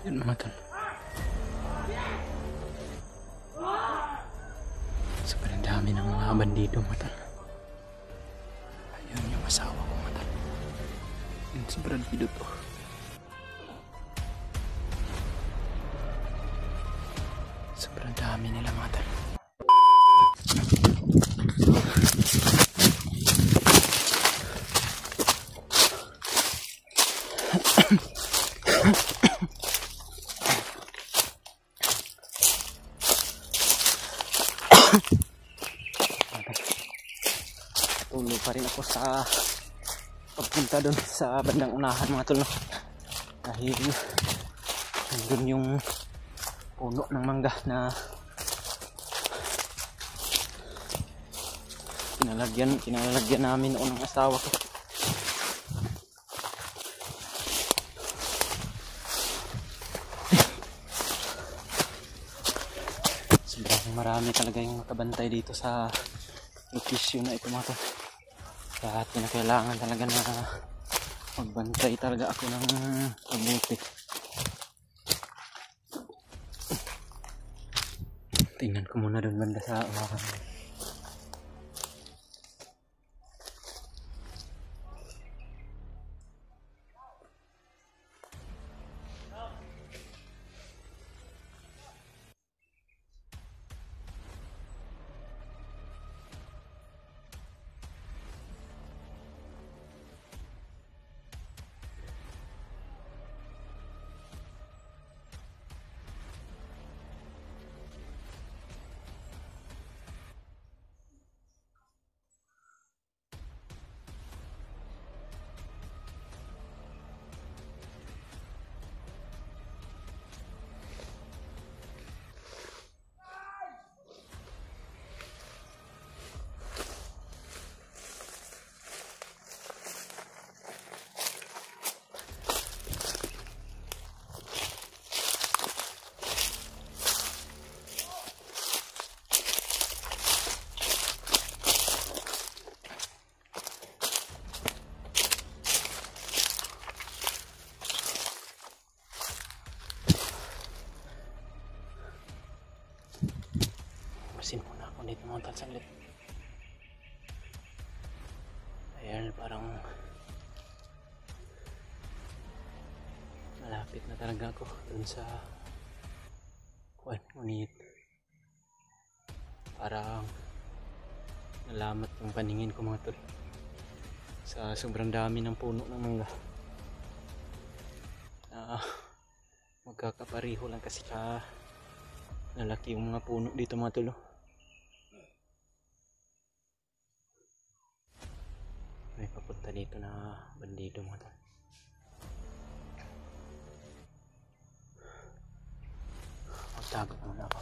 Yun mga tol. Sobrang dami ng mga bandido mga tol. Ayun yung asawa ko mga tol. Yun si Brad Pitt to. Sobrang dami nila mga tol. Tuloy pa rin ako sa pagpunta doon sa bandang unahan mga tol, no? Dahil nandun yung puno ng mangga na kinalagyan namin noon ng asawa ko. Sobrang marami talaga yung nakabantay dito sa location na ito mga tol. Kaya kinakailangan talaga na magbantay talaga ako ng mabuti. Tingnan ko muna doon banda sa unahan. Masin muna ako dito mga tol saglit. Ayan, parang malapit na talaga ako dun sa kuwan. Ngunit parang nalamat yung paningin ko mga tol sa sobrang dami ng puno ng mangga. Magkakapariho lang kasi ka lalaki yung mga puno dito mga tol. May papunta dito na bandido mga tol. Magtago muna ako.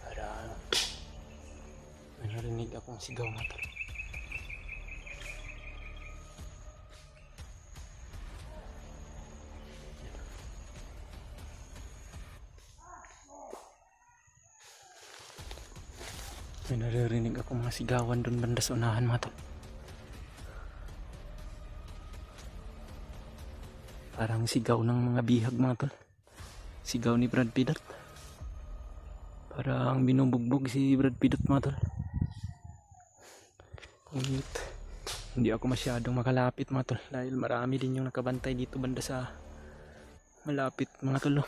Para may narinig akong sigaw mga tol. May naririnig ako mga sigawan doon banda sa unahan mga tol. Parang sigaw ng mga bihag mga tol. Sigaw ni Brad Pitt. Parang binubugbog si Brad Pitt mga tol. Ngunit hindi ako masyadong makalapit mga tol dahil marami din yung nakabantay dito banda sa malapit mga tol.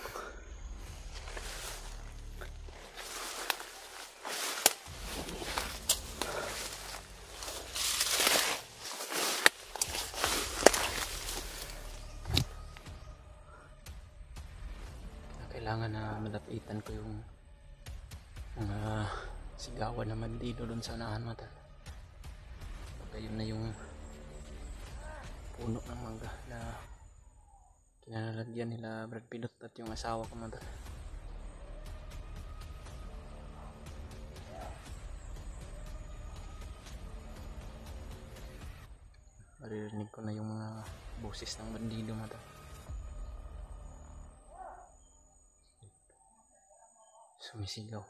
Kailangan na malapitan ko yung mga sigawan na bandido doon sa unahan mga tol. Baka yun na yung puno ng mangga na kinalalagyan nila Brad Pitt at yung asawa ko mga tol. Maririnig ko na yung mga boses ng bandido mga tol. Sumisigaw.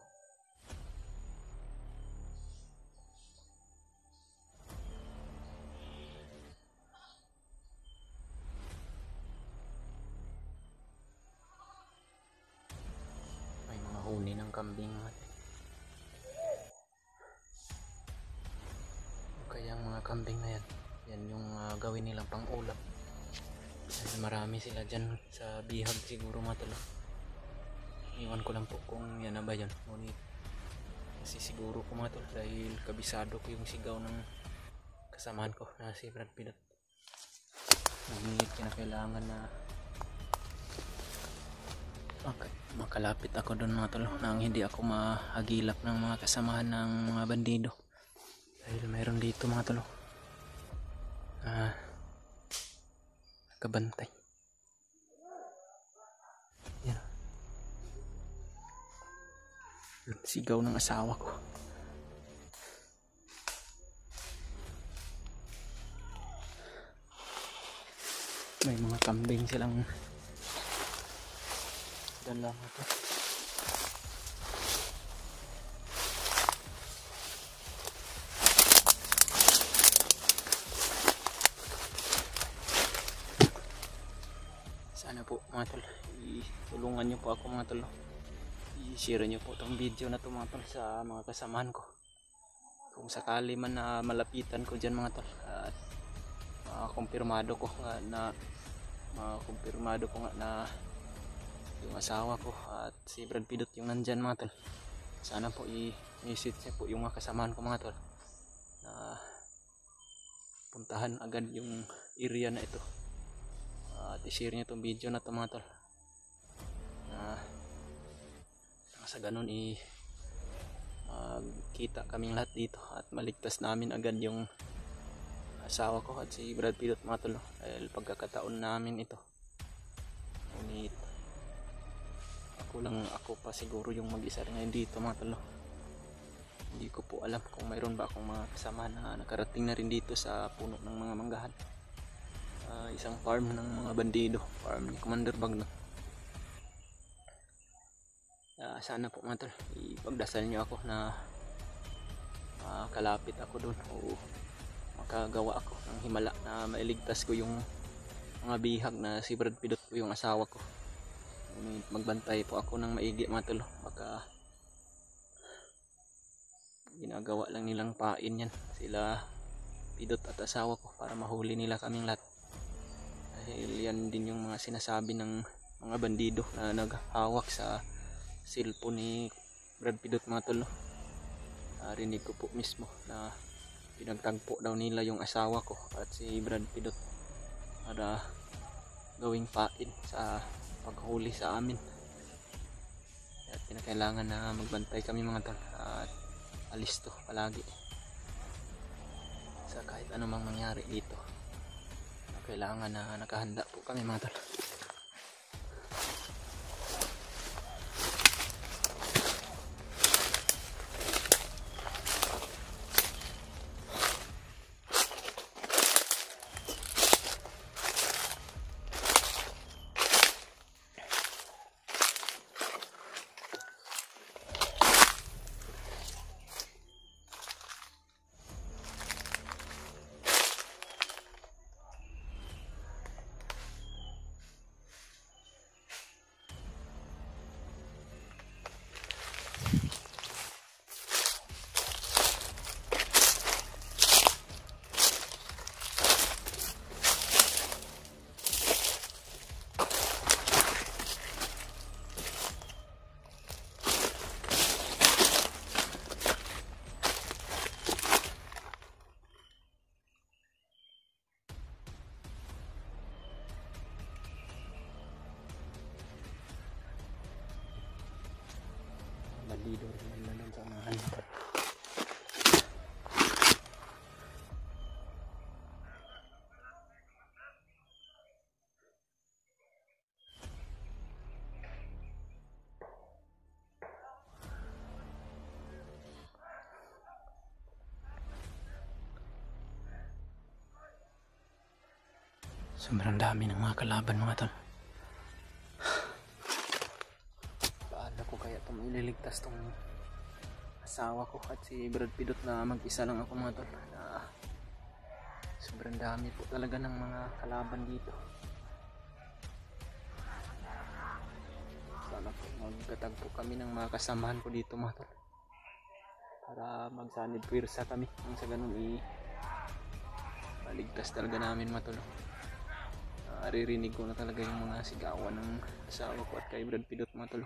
huni ng kambing. Kaya ang mga kambing na yan, yan yung gawin nilang pang ulam. Dahil marami sila dyan sa bihag siguro mga tol. Iwan ko lang po kung yan na ba yun. Ngunit kasi siguro ko mga tol, dahil kabisado ko yung sigaw ng kasamahan ko na si Brad Pitt. Ngunit kinakailangan na makalapit ako doon mga tol, nang hindi ako mahagilap ng mga kasamahan ng mga bandido. Dahil mayroon dito mga tol, nakabantay. Yan. Sigaw ng asawa ko. May mga kambing silang dala mo to. Sana po mga tol, itulungan nyo po ako mga tol. I-share nyo po itong video na to mga tol sa mga kasamahan ko. Kung sakali man na malapitan ko dyan mga tol, at kumpirmado ko nga na yung asawa ko at si Brad Pitt yung nandyan mga tol. Sana po i-message niya po yung mga kasamahan ko mga tol na puntahan agad yung area na ito, at i-share niya itong video na ito mga tol, na sa ganun kita kaming lahat dito at maligtas namin agad yung asawa ko at si Brad Pitt mga tol. Dahil pagkakataon namin ito, ngunit ako pa siguro yung mag-isa ngayon dito mga tol. Hindi ko po alam kung mayroon ba akong mga kasama na nakarating na rin dito sa puno ng mga manggahan. Isang farm ng mga bandido, farm ni Commander Bagno. Sana po mga tol, ipagdasal nyo ako na kalapit ako doon o makagawa ako ng himala na mailigtas ko yung mga bihag na si Brad Pitt ko yung asawa ko. Magbantay po ako ng maigi mga tol, baka ginagawa lang nilang pain yan sila Pitt at asawa ko para mahuli nila kaming lahat. Dahil yan din yung mga sinasabi ng mga bandido na naghawak sa cellphone ni Brad Pitt mga tol. Rinig ko po mismo na pinagtagpo daw nila yung asawa ko at si Brad Pitt para gawing pain sa paghuli sa amin. At kinakailangan na magbantay kami mga tol at alisto palagi sa kahit anumang mangyari dito. Kailangan na nakahanda po kami mga tol. Bandido rin naman sa unahan. Sobrang dami ng mga kalaban mga tol. Paano ko kaya ito maililigtas tong asawa ko at si Brad Pitt na mag-isa lang ako mga tol. Sobrang dami po talaga ng mga kalaban dito. Sana po magkatagpo kami ng mga kasamahan ko dito mga tol, para magsanib pwersa kami nang sa ganun maligtas talaga namin mga tol. Naririnig ko na talaga yung mga sigawan ng asawa ko at kay Brad Pidot mga tol.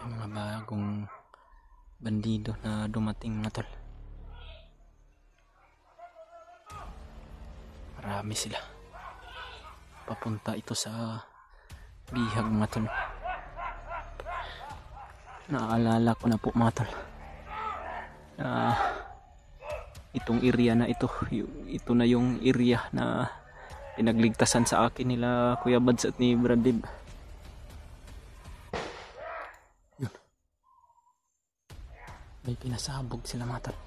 May mga bagong bandido na dumating mga tol. Marami sila. Papunta ito sa Bihag mga tol. Naalala ko na po mga tol na itong area na ito na yung area na pinagligtasan sa akin nila Kuya Bads at ni Brad Dib. Yun. May pinasabog sila mga tol.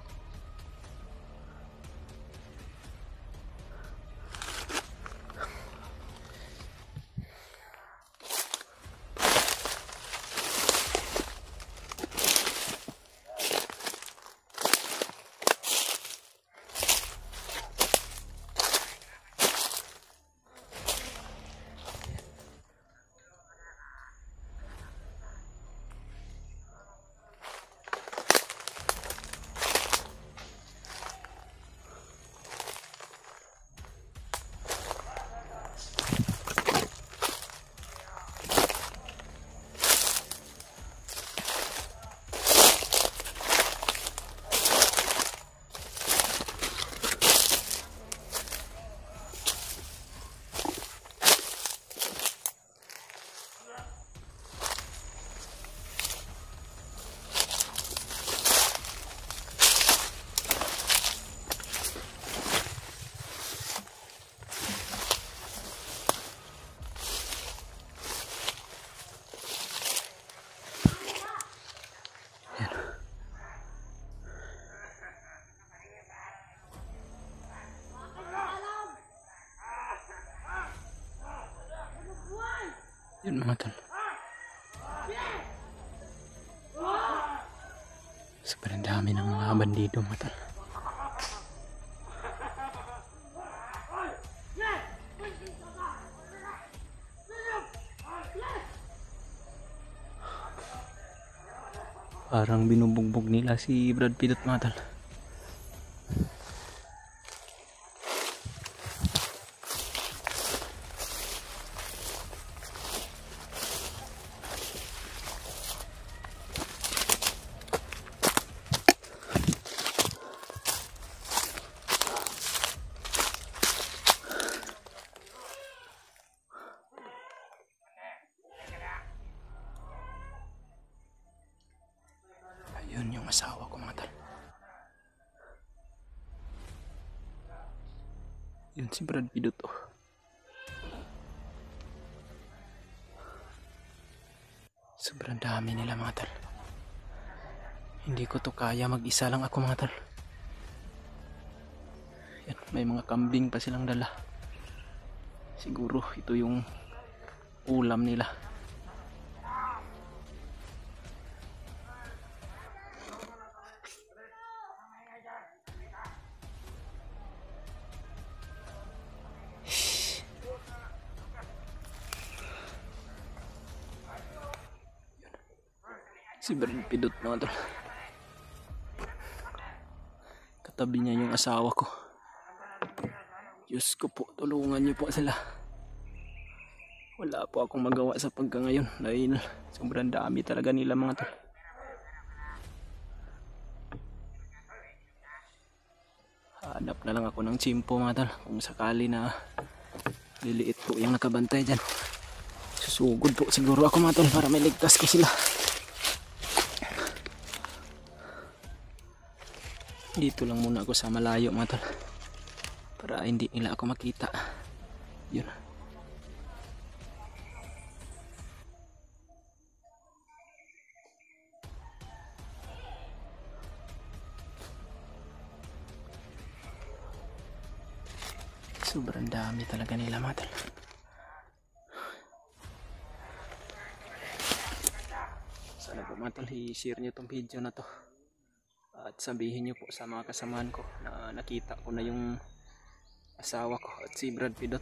Yun mga tol. Sobrang dami ng mga bandido mga tol. Parang binubugbog nila si Brad Pidot mga tol. Yun yung asawa ko mga tol. Yun si Brad Pidot oh. Sobrang dami nila mga tol. Hindi ko to kaya, mag-isa lang ako mga tol. Yan, may mga kambing pa silang dala. Siguro ito yung ulam nila. Si Brad Pidot mga tol. Katabi niya yung asawa ko. Diyos ko po, tulungan niyo po sila. Wala po akong magawa sa pagka ngayon dahil sobrang dami talaga nila mga tol. Hanap na lang ako ng tsimpo mga tol kung sakali na liliit po yung nakabantay dyan. Susugod po siguro ako mga tol para may ligtas ko sila. Dito lang muna ako sa malayo mga tol para hindi nila ako makita. Yun. Sobrang dami talaga nila mga tol. Sana po mga tol, i-share nyo tong video na to. At sabihin nyo po sa mga kasamahan ko na nakita ko na yung asawa ko at si Brad Pidot.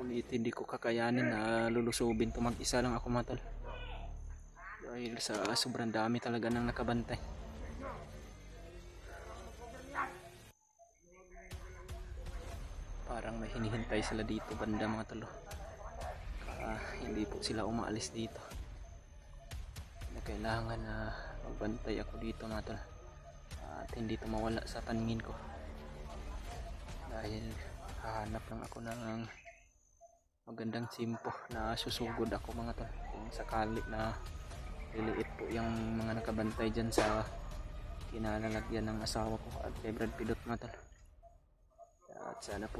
Ulit hindi ko kakayanin na lulusubin to, mag-isa lang ako mga tol. Dahil sa sobrang dami talaga ng nakabantay. Parang may hinihintay sila dito banda mga tol. Hindi po sila umaalis dito. Kailangan na magbantay ako dito mga tol. At hindi ito mawala sa paningin ko. Dahil hahanap lang ako ng magandang simpo na susugod ako mga tol. Kung sakali na liliit po yung mga nakabantay dyan sa kinalalagyan ng asawa ko at kay Brad Pidot mga tol. At sana po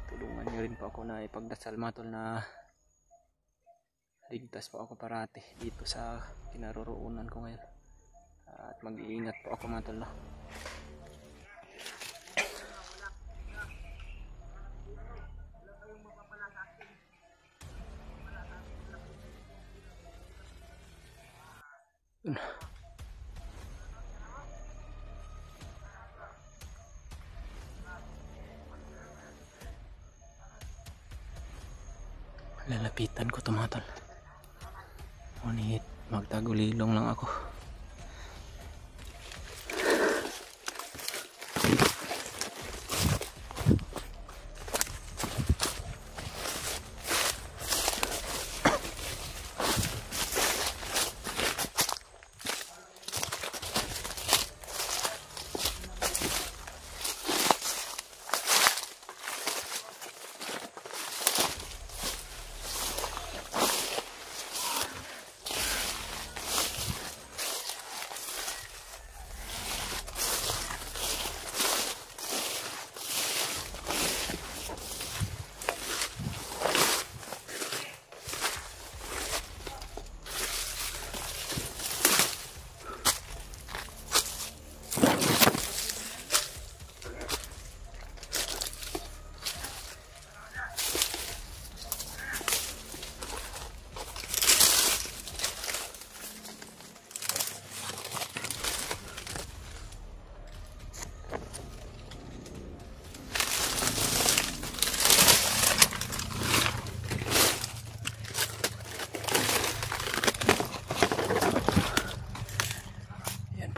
tulungan nyo rin po ako na ipagdasal mga tol na ligtas po ako parati dito sa kinaroroonan ko ngayon. At mag-iingat po ako mga tol. Lalapitan ko ito mga tol. Ngunit magtagulilong lang ako.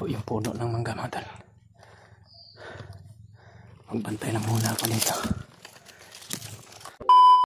Yung puno ng mangga mga tol. Magbantay lang muna ako dito.